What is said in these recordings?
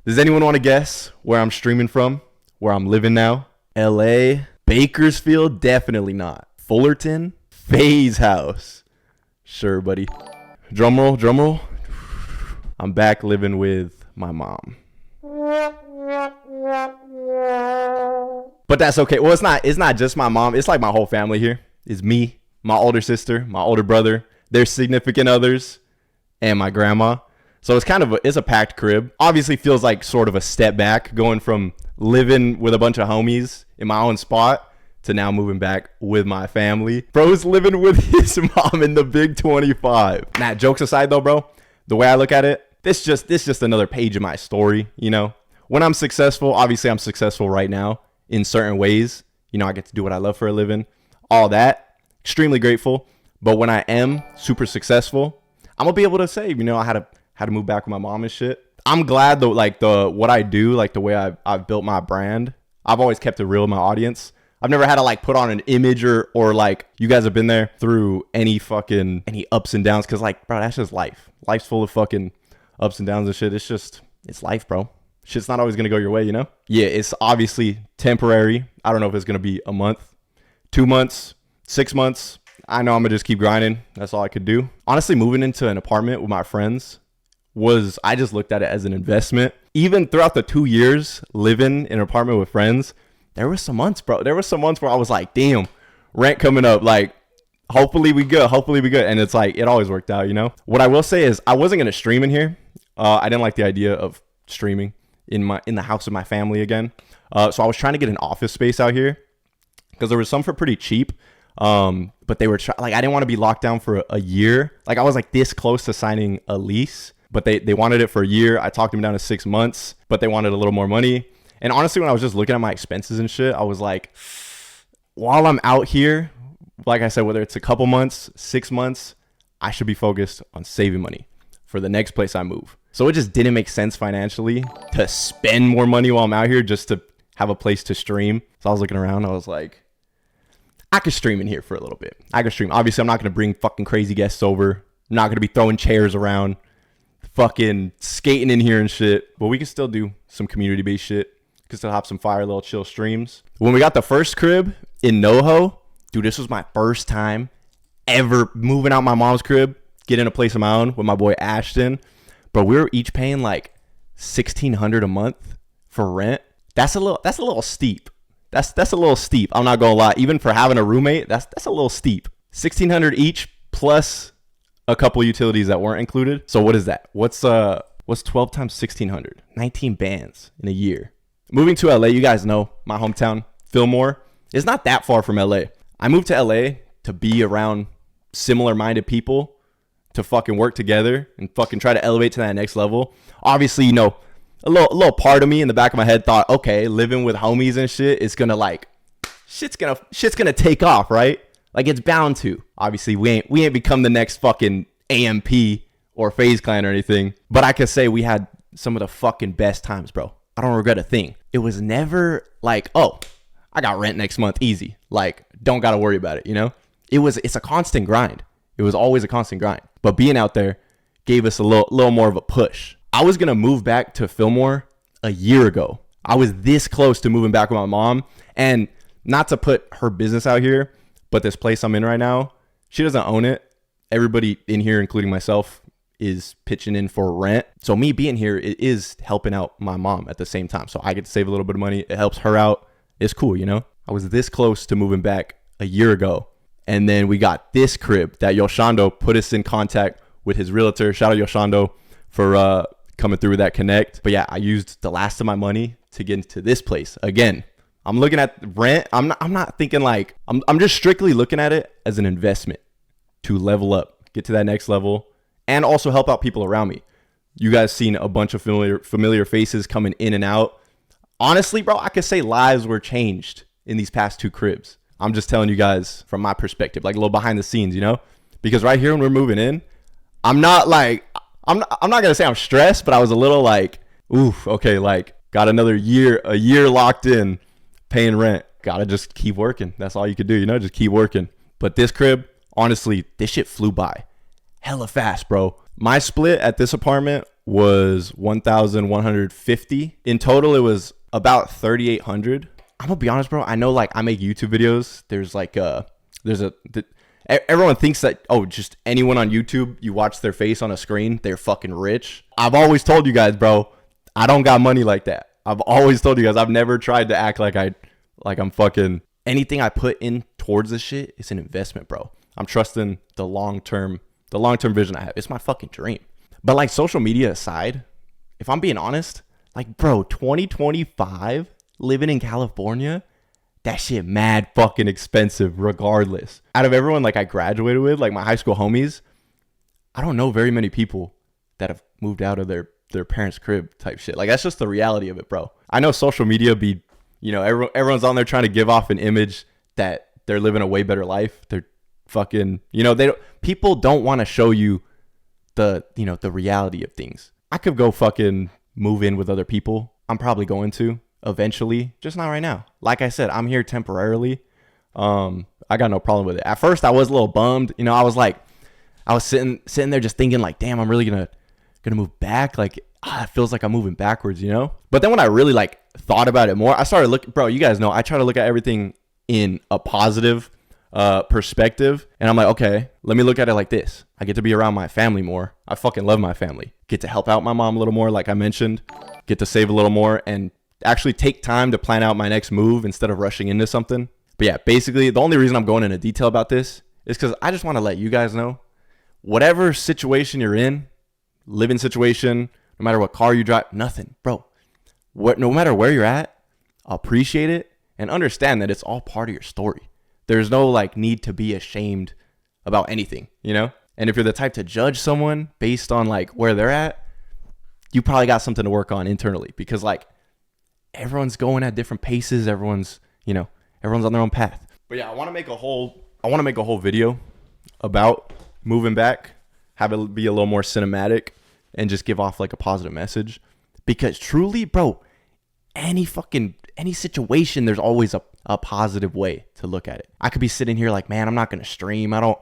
Does anyone want to guess where I'm streaming from? Where I'm living now? LA? Bakersfield? Definitely not. Fullerton? Faye's house. Sure, buddy. Drum roll, drum roll. I'm back living with my mom. But that's okay. Well, it's not just my mom. It's like my whole family here. It's me, my older sister, my older brother, their significant others, and my grandma. So it's kind of it's a packed crib. Obviously feels like sort of a step back going from living with a bunch of homies in my own spot to now moving back with my family. Bro's living with his mom in the big 25. Nah, jokes aside though, bro, the way I look at it, this just another page of my story, you know? When I'm successful, obviously I'm successful right now in certain ways. You know, I get to do what I love for a living, all that. Extremely grateful. But when I am super successful, I'm gonna be able to say, you know, I had to move back with my mom and shit. I'm glad though, like what I do, like the way I've built my brand, I've always kept it real with my audience. I've never had to like put on an image or like you guys have been there through any ups and downs. Cause like, bro, that's just life. Life's full of fucking ups and downs and shit. It's life, bro. Shit's not always going to go your way, you know? Yeah, it's obviously temporary. I don't know if it's going to be a month, 2 months, 6 months. I know I'm going to just keep grinding. That's all I could do. Honestly, moving into an apartment with my friends I just looked at it as an investment. Even throughout the 2 years living in an apartment with friends, there were some months, bro. There were some months where I was like, damn, rent coming up. Like, hopefully we good. And it's like, it always worked out, you know? What I will say is I wasn't going to stream in here. I didn't like the idea of streaming in the house of my family again. So I was trying to get an office space out here because there was some for pretty cheap. But they were I didn't want to be locked down for a year. Like I was like this close to signing a lease, but they wanted it for a year. I talked them down to 6 months, but they wanted a little more money. And honestly, when I was just looking at my expenses and shit, I was like, while I'm out here, like I said, whether it's a couple months, 6 months, I should be focused on saving money for the next place I move. So it just didn't make sense financially to spend more money while I'm out here just to have a place to stream. So I was looking around. I was like, I could stream in here for a little bit. I could stream. Obviously, I'm not going to bring fucking crazy guests over. I'm not going to be throwing chairs around, fucking skating in here and shit. But we can still do some community-based shit. We can still have some fire little chill streams. When we got the first crib in NoHo, dude, this was my first time ever moving out my mom's crib, getting a place of my own with my boy Ashton. But we were each paying like $1,600 a month for rent. That's a little steep. That's a little steep. I'm not gonna lie. Even for having a roommate, that's a little steep. $1,600 each plus a couple utilities that weren't included. So what is that? What's 12 times 1,600? 19 bands in a year. Moving to LA, you guys know my hometown, Fillmore, is not that far from LA. I moved to LA to be around similar-minded people, to fucking work together and fucking try to elevate to that next level. Obviously, you know, a little part of me in the back of my head thought, okay, living with homies and shit, it's gonna like, shit's gonna take off, right? Like it's bound to. Obviously, we ain't become the next fucking AMP or FaZe Clan or anything, but I could say we had some of the fucking best times, bro. I don't regret a thing. It was never like, oh, I got rent next month, easy. Like, don't gotta worry about it, you know? It's a constant grind. It was always a constant grind. But being out there gave us a little more of a push. I was going to move back to Fillmore a year ago. I was this close to moving back with my mom. And not to put her business out here, but this place I'm in right now, she doesn't own it. Everybody in here, including myself, is pitching in for rent. So me being here, it is helping out my mom at the same time. So I get to save a little bit of money. It helps her out. It's cool, you know? I was this close to moving back a year ago. And then we got this crib that Yoshando put us in contact with his realtor. Shout out Yoshando for coming through with that connect. But yeah, I used the last of my money to get into this place. Again, I'm looking at rent. I'm not thinking like, I'm just strictly looking at it as an investment to level up, get to that next level, and also help out people around me. You guys seen a bunch of familiar faces coming in and out. Honestly, bro, I could say lives were changed in these past 2 cribs. I'm just telling you guys from my perspective, like a little behind the scenes, you know, because right here when we're moving in, I'm not gonna say I'm stressed, but I was a little like, oof, okay, like got a year locked in paying rent. Gotta just keep working. That's all you could do, you know, just keep working. But this crib, honestly, this shit flew by. hella fast, bro. My split at this apartment was 1,150. In total, it was about 3,800. I'm gonna be honest, bro. I know, like, I make YouTube videos. There's like everyone thinks that, oh, just anyone on YouTube, you watch their face on a screen, they're fucking rich. I've always told you guys, bro, I don't got money like that. I've always told you guys, I've never tried to act like I'm fucking, anything I put in towards this shit is an investment, bro. I'm trusting the long-term vision I have. It's my fucking dream. But like, social media aside, if I'm being honest, like, bro, 2025, living in California, that shit mad fucking expensive regardless. Out of everyone like I graduated with, like my high school homies, I don't know very many people that have moved out of their parents' crib type shit. Like, that's just the reality of it, bro. I know social media be, you know, everyone's on there trying to give off an image that they're living a way better life. They're fucking, you know, people don't want to show you the reality of things. I could go fucking move in with other people. I'm probably going to eventually, just not right now. Like I said, I'm here temporarily. I got no problem with it. At first I was a little bummed, you know. I was sitting there just thinking like, damn, I'm really gonna move back. Like, it feels like I'm moving backwards, you know. But then when I really like thought about it more, I started looking, bro, you guys know I try to look at everything in a positive perspective, and I'm like, okay, let me look at it like this. I get to be around my family more. I fucking love my family. Get to help out my mom a little more, like I mentioned. Get to save a little more and actually take time to plan out my next move instead of rushing into something. But yeah, basically the only reason I'm going into detail about this is because I just want to let you guys know, whatever situation you're in, living situation, no matter what car you drive, nothing, bro. No matter where you're at, appreciate it and understand that it's all part of your story. There's no like need to be ashamed about anything, you know? And if you're the type to judge someone based on like where they're at, you probably got something to work on internally, because like, everyone's going at different paces. Everyone's on their own path. But yeah, I want to make a whole video about moving back, have it be a little more cinematic and just give off like a positive message, because truly, bro, any situation, there's always a positive way to look at it. I could be sitting here like, man, I'm not going to stream. I don't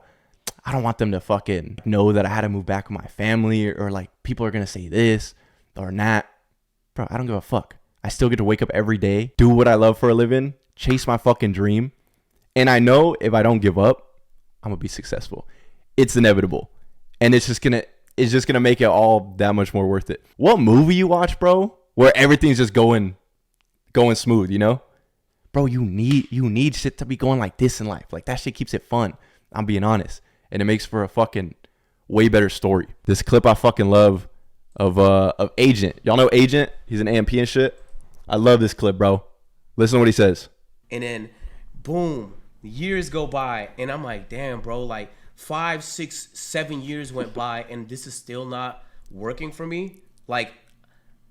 want them to fucking know that I had to move back with my family, or like people are going to say this or not. Bro, I don't give a fuck. I still get to wake up every day, do what I love for a living, chase my fucking dream. And I know if I don't give up, I'm going to be successful. It's inevitable. And it's just going to make it all that much more worth it. What movie you watch, bro, where everything's just going smooth, you know? Bro, you need shit to be going like this in life. Like, that shit keeps it fun. I'm being honest. And it makes for a fucking way better story. This clip I fucking love of Agent. Y'all know Agent? He's an AMP and shit. I love this clip, bro. Listen to what he says. And then, boom, years go by, and I'm like, damn, bro, like 5, 6, 7 years went by, and this is still not working for me. Like,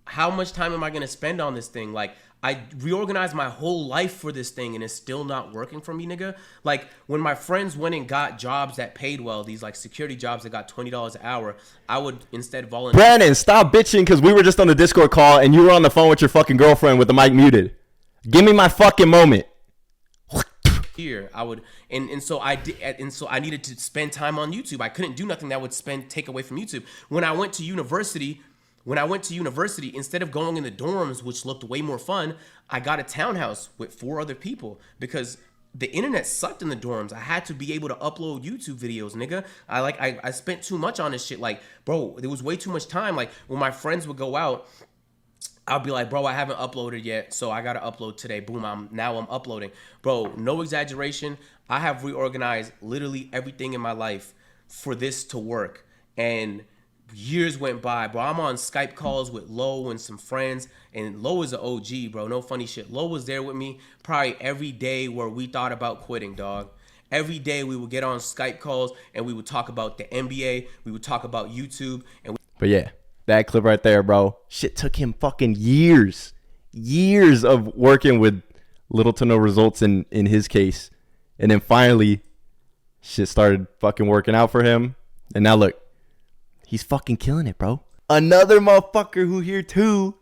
how much time am I gonna spend on this thing? Like, I reorganized my whole life for this thing, and it's still not working for me, nigga. Like, when my friends went and got jobs that paid well, these like security jobs that got $20 an hour, I would instead volunteer. Brandon, stop bitching, because we were just on the Discord call and you were on the phone with your fucking girlfriend with the mic muted. Give me my fucking moment. Here, I would, and so I did, and so I needed to spend time on YouTube. I couldn't do nothing that would take away from YouTube. When I went to university, instead of going in the dorms, which looked way more fun, I got a townhouse with 4 other people, because the internet sucked in the dorms. I had to be able to upload YouTube videos, nigga. I spent too much on this shit. Like, bro, there was way too much time. Like, when my friends would go out, I'd be like, bro, I haven't uploaded yet, so I gotta upload today. Boom, I'm uploading. Bro, no exaggeration, I have reorganized literally everything in my life for this to work. And years went by, bro. I'm on Skype calls with Lo and some friends, and Lo is an OG, bro. No funny shit. Lo was there with me probably every day where we thought about quitting, dog. Every day we would get on Skype calls and we would talk about the NBA, we would talk about YouTube, but yeah, that clip right there, bro. Shit took him fucking years of working with little to no results in his case. And then finally, shit started fucking working out for him. And now look, he's fucking killing it, bro. Another motherfucker who here too,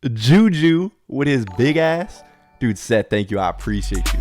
Juju, with his big ass. Dude, Seth, thank you. I appreciate you.